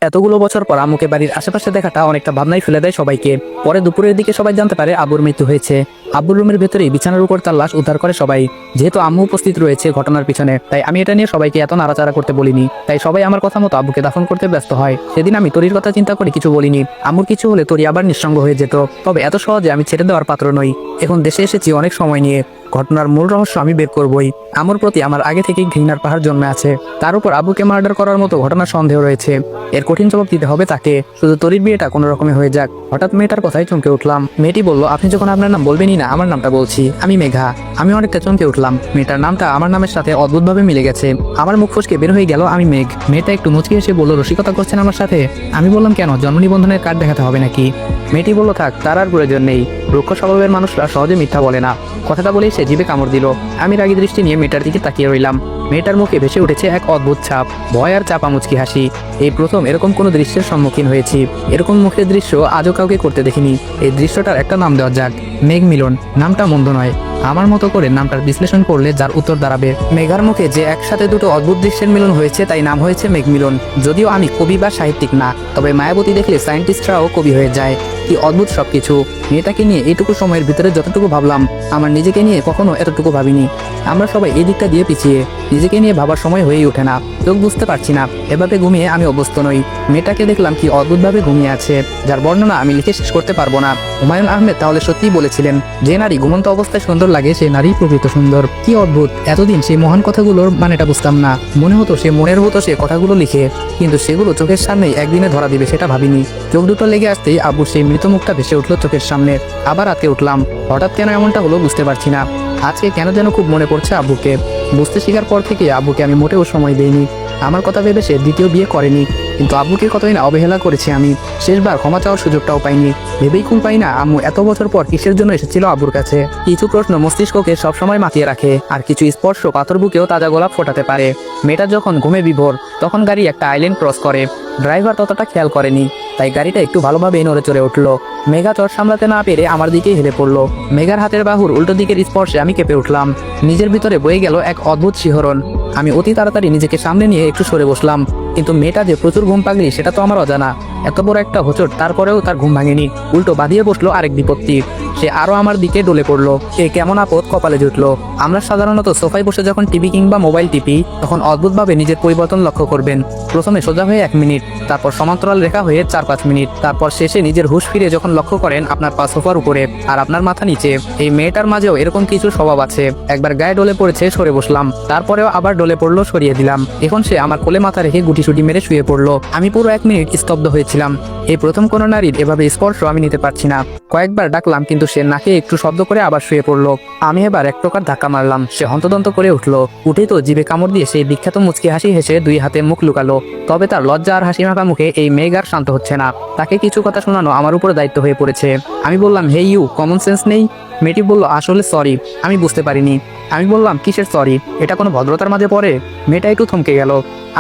এতগুলো বছর পর আম্মুকে বাড়ির আশেপাশে দেখাটা অনেকটা ভাবনাই ফেলে দেয় সবাইকে। পরে দুপুরের দিকে সবাই জানতে পারে আব্বুর মৃত্যু হয়েছে। আব্বুর রুমের ভেতরেই বিছানার উপর তার লাশ উদ্ধার করে সবাই। যেহেতু আম্মু উপস্থিত রয়েছে ঘটনার পিছনে, তাই আমি এটা নিয়ে সবাইকে এত নাড়াচাড়া করতে বলিনি। তাই সবাই আমার কথা মতো আব্বুকে দাফন করতে ব্যস্ত হয়। সেদিন আমি তরির কথা চিন্তা করে কিছু বলিনি। আম্মুর কিছু হলে তরি আবার নিঃসঙ্গ হয়ে যেত। তবে এত সহজে আমি ছেড়ে দেওয়ার পাত্র নই। এখন দেশে এসেছি অনেক সময় নিয়ে। ঘটনার মূল রহস্য আমি বের করবই। আম্মুর প্রতি আমার আগে থেকেই ঘৃণার পাহাড় জন্মে আছে। তার উপর আব্বুকে মার্ডার করার মতো ঘটনার সন্দেহ রয়েছে। এর কঠিন জবাব দিতে হবে তাকে। শুধু তরির বিয়েটা কোনো রকমে হয়ে যাক। হঠাৎ মেয়েটার কথায় চমকে উঠলাম। মেয়েটি বলল, আপনি যখন আপনার নাম বলবেনই না, আমার নামটা বলছি, আমি মেঘা। আমি অনেকটা চমকে উঠলাম। মেয়েটার নামটা আমার নামের সাথে অদ্ভুতভাবে মিলে গেছে। আমার মুখ ফসকে বের হয়ে গেল, আমি মেঘ। মেয়েটা একটু মুচকি এসে বলল, রসিকতা করছেন আমার সাথে? আমি বললাম, কেন, জন্ম নিবন্ধনের কার্ড দেখাতে হবে নাকি? মেয়েটি বলল, থাক, তার আর প্রয়োজন নেই। রুক্ষ স্বভাবের মানুষরা সহজে মিথ্যা বলে না। কথাটা বলেই সে জিভে কামড় দিল। আমি রাগী দৃষ্টি নিয়ে মেয়েটার দিকে তাকিয়ে রইলাম। মেয়েটার মুখে ভেসে উঠেছে এক অদ্ভুত ছাপ, ভয় আর চাপা মুচকি হাসি। এই প্রথম এরকম কোনো দৃশ্যের সম্মুখীন হয়েছি। এরকম মুখের দৃশ্য আজও কাউকে করতে দেখিনি। এই দৃশ্যটার একটা নাম দেওয়া যাক, মেঘ মিলন। নামটা মন্দ নয়। আমার মতো করে নামটার বিশ্লেষণ করলে যার উত্তর দাঁড়াবে, মেঘার মুখে যে একসাথে দুটো অদ্ভুত দৃশ্যের মিলন হয়েছে, তাই নাম হয়েছে মেঘ মিলন। যদিও আমি কবি বা সাহিত্যিক না, তবে মায়াবতী দেখলে সায়েন্টিস্টরাও কবি হয়ে যায়। কি অদ্ভুত সবকিছু। মেয়েটাকে নিয়ে এইটুকু সময়ের ভিতরে যতটুকু ভাবলাম, আমার নিজেকে নিয়ে কখনো এতটুকু ভাবিনি। আমরা সবাই এই দিকটা দিয়ে পিছিয়ে। নিজেকে নিয়ে ভাবার সময় হয়েই ওঠে না। চোখ বুঝতে পারছি না। এভাবে ঘুমিয়ে আমি অভ্যস্ত নই। মেয়েটাকে দেখলাম কি অদ্ভুতভাবে ঘুমিয়ে আছে, যার বর্ণনা আমি লিখে শেষ করতে পারবো না। হুমায়ুন আহমেদ তাহলে সত্যিই বলেছিলেন, যে নারী ঘুমন্ত অবস্থায় সুন্দর লাগে সে নারী প্রকৃত সুন্দর। কি অদ্ভুত। এতদিন সেই মহান কথাগুলোর মানেটা বুঝতাম না। মনে হতো সে মনের মতো সে কথাগুলো লিখে, কিন্তু সেগুলো চোখের সামনেই একদিনে ধরা দিবে সেটা ভাবিনি। চোখ দুটো লেগে আসতেই আব্বুর সেই মৃত মুখটা ভেসে উঠলো চোখের সামনে। আবার আটকে উঠলাম। হঠাৎ কেন এমনটা হলো বুঝতে পারছি না। আজকে কেন যেন খুব মনে পড়ছে আব্বুকে। বুঝতে শিখার পর থেকে আব্বুকে আমি মোটেও সময় দেইনি। আমার কথা ভেবে সে দ্বিতীয় বিয়ে করেনি, কিন্তু আব্বুকে কতই না অবহেলা করেছি আমি। শেষবার ক্ষমা চাওয়ার সুযোগটাও পাইনি। ভেবেই কুল পাই না আম্মু এত বছর পর কিসের জন্য এসেছিল আব্বুর কাছে। কিছু প্রশ্ন মস্তিষ্ককে সবসময় মাতিয়ে রাখে, আর কিছু স্পর্শ পাথর বুকেও তাজা গোলাপ ফোটাতে পারে। মেয়েটা যখন ঘুমে বিভোর, তখন গাড়ি একটা আইল্যান্ড ক্রস করে। ড্রাইভার ততটা খেয়াল করেনি, তাই গাড়িটা একটু ভালোভাবে নড়ে চড়ে উঠলো। মেঘা চট সামলাতে না পেরে আমার দিকেই হেলে পড়লো। মেঘার হাতের বাহুর উল্টো দিকের স্পর্শে আমি কেঁপে উঠলাম। নিজের ভিতরে বয়ে গেল এক অদ্ভুত শিহরণ। আমি অতি তাড়াতাড়ি নিজেকে সামনে নিয়ে একটু সরে বসলাম। কিন্তু মেয়েটা যে প্রচুর ঘুম পাগলি সেটা তো আমার অজানা। এত বড় একটা হোঁচট, তারপরেও তার ঘুম ভাঙেনি। উল্টো বাঁধিয়ে বসলো আরেক বিপত্তি। সে আরো আমার দিকে ডলে পড়লো। এ কেমন আপদ কপালে জুটলো। আমরা সাধারণত সোফায় বসে যখন টিভি কিংবা মোবাইল টিপি, তখন অদ্ভুতভাবে নিজের পরিবর্তন লক্ষ্য করবেন। প্রথমে সোজা হয়ে 1 মিনিট, তারপর সমান্তরাল রেখা হয়ে 4-5 মিনিট, তারপর শেষে নিজের হুঁশ ফিরে যখন লক্ষ্য করেন আপনার পা সোফার উপরে আর আপনার মাথা নিচে। এই মেয়েটার মাঝেও এরকম কিছু স্বভাব আছে। একবার গায়ে ডলে পড়েছে, সরে বসলাম, তারপরেও আবার ডলে পড়লো, সরিয়ে দিলাম। এখন সে আমার কোলে মাথা রেখে গুটিসুটি মেরে শুয়ে পড়লো। আমি পুরো 1 মিনিট স্তব্ধ হয়েছিলাম। এই প্রথম কোনো নারীর এভাবে স্পর্শ আমি নিতে পারছি না। কয়েকবার ডাকলাম, কিন্তু সে নাকে একটু শব্দ করে আবার শুয়ে পড়লো। আমি এবার এক প্রকার ধাক্কা মারলাম। সে হন্তদন্ত করে উঠলো। উঠেই তো জিভে কামড় দিয়ে সেই বিখ্যাত মুচকি হাসি হেসে 2 হাতে মুখ লুকালো। তবে তার লজ্জা আর হাসি মাখা মুখে এই মেঘ আর শান্ত হচ্ছে না। তাকে কিছু কথা শোনানো আমার উপরে দায়িত্ব হয়ে পড়েছে। আমি বললাম, হে ইউ, কমন সেন্স নেই? মেয়েটি বলল, আসলে সরি, আমি বুঝতে পারিনি। আমি বললাম, কিসের সরি? এটা কোনো ভদ্রতার মাঝে পড়ে? মেয়েটা একটু থমকে গেল।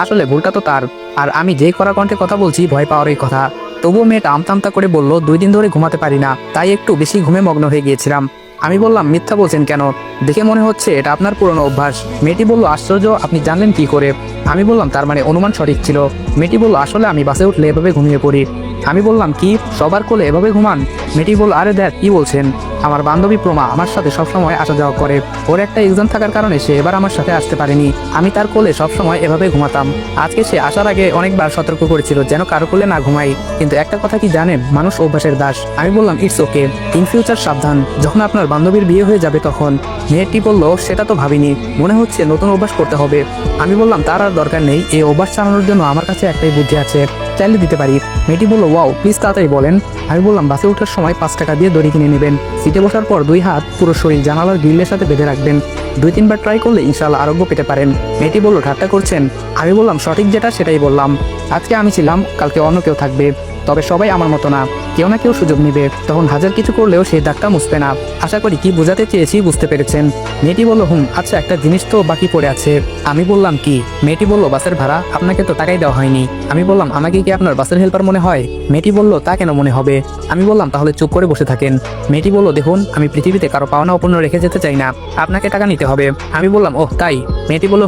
আসলে ভুলটা তো তার, আর আমি যেই কড়া কণ্ঠে কথা বলছি ভয় পাওয়ারই কথা। তবুও মেয়েটা আমতা করে বলল, 2 দিন ধরে ঘুমাতে পারি না, তাই একটু বেশি ঘুমে মগ্ন হয়ে গিয়েছিলাম। আমি বললাম, মিথ্যা বলছেন কেন? দেখে মনে হচ্ছে এটা আপনার পুরনো অভ্যাস। মেয়েটি বলল, আশ্চর্য, আপনি জানলেন কি করে? আমি বললাম, তার মানে অনুমান সঠিক ছিল। মেয়েটি বলল, আসলে আমি বাসে উঠলে এভাবে ঘুমিয়ে পড়ি। আমি বললাম, কি, সবার কোলে এভাবে ঘুমান? মেয়েটি বলল, আরে দেখ, কি বলছেন? আমার বান্ধবী প্রমা আমার সাথে সবসময় আসা যাওয়া করে। ওর একটা এক্সাম থাকার কারণে সে এবার আমার সাথে আসতে পারেনি। আমি তার কোলে সবসময় এভাবে ঘুমাতাম। আজকে সে আসার আগে অনেকবার সতর্ক করেছিল যেন কারো কোলে না ঘুমাই, কিন্তু একটা কথা কি জানেন, মানুষ অভ্যাসের দাস। আমি বললাম, ইটস ওকে, ইন ফিউচার সাবধান, যখন আপনার বান্ধবীর বিয়ে হয়ে যাবে তখন। মেয়েটি বলল, সেটা তো ভাবিনি, মনে হচ্ছে নতুন অভ্যাস করতে হবে। আমি বললাম, তার আর দরকার নেই, এই অভ্যাস চালানোর জন্য আমার কাছে একটাই বুদ্ধি আছে, চাইলে দিতে পারি। মেয়েটি বলল, ওয়াও, প্লিজ তাড়াতাড়ি বলেন। আমি বললাম, বাসে ওঠার সময় 5 টাকা দিয়ে দড়ি কিনে নেবেন। সিটে বসার পর 2 হাত পুরো শরীর জানালার গ্রিলের সাথে বেঁধে রাখবেন। 2-3 বার ট্রাই করলে ইনশাআল্লাহ আরোগ্য পেতে পারেন। মেয়েটি বলল, ঠাট্টা করছেন? আমি বললাম, সঠিক যেটা সেটাই বললাম। আজকে আমি ছিলাম, কালকে অন্য কেউ থাকবে, তবে সবাই আমার মতো না। কেউ না কেউ সুযোগ নেবে, তখন হাজার কিছু করলেও সেই দাগটা মুছবে না। আশা করি কি বোঝাতে চেয়েছি বুঝতে পেরেছেন। মেয়েটি বলল, আচ্ছা, একটা জিনিস তো বাকি পড়ে আছে। আমি বললাম, কি? মেয়েটি বলল, বাসের ভাড়া। আপনাকে তো টাকাই দেওয়া হয়নি। আমি বললাম, আমাকে কি আপনার বাসের হেল্পার মনে হয়? মেয়েটি বলল, তা কেন মনে হবে? আমি বললাম, তাহলে চুপ করে বসে থাকেন। মেয়েটি বলল, দেখুন, আমি পৃথিবীতে কারো পাওনা অপূর্ণ রেখে যেতে চাই না, আপনাকে টাকা নিতে হবে। আমি বললাম, ওহ তাই? মেয়েটি বলল,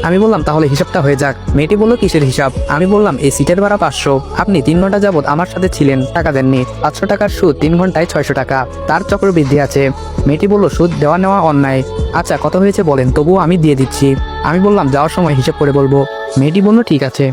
আমি বললাম, তাহলে হিসাবটা হয়ে যাক। মেয়েটি বলল, কিসের হিসাব? আমি বললাম, এই সিটের ভাড়া 500। আপনি 3 ঘন্টা যাবত আমার সাথে ছিলেন, টাকা দেননি। 500 টাকার সুদ 3 ঘন্টায় 600 টাকা, তার চক্রবৃদ্ধি আছে। মেয়েটি বলল, সুদ দেওয়া নেওয়া অন্যায়। আচ্ছা, কত হয়েছে বলেন, তবুও আমি দিয়ে দিচ্ছি। আমি বললাম, যাওয়ার সময় হিসাব করে বলবো। মেয়েটি বলল, ঠিক আছে।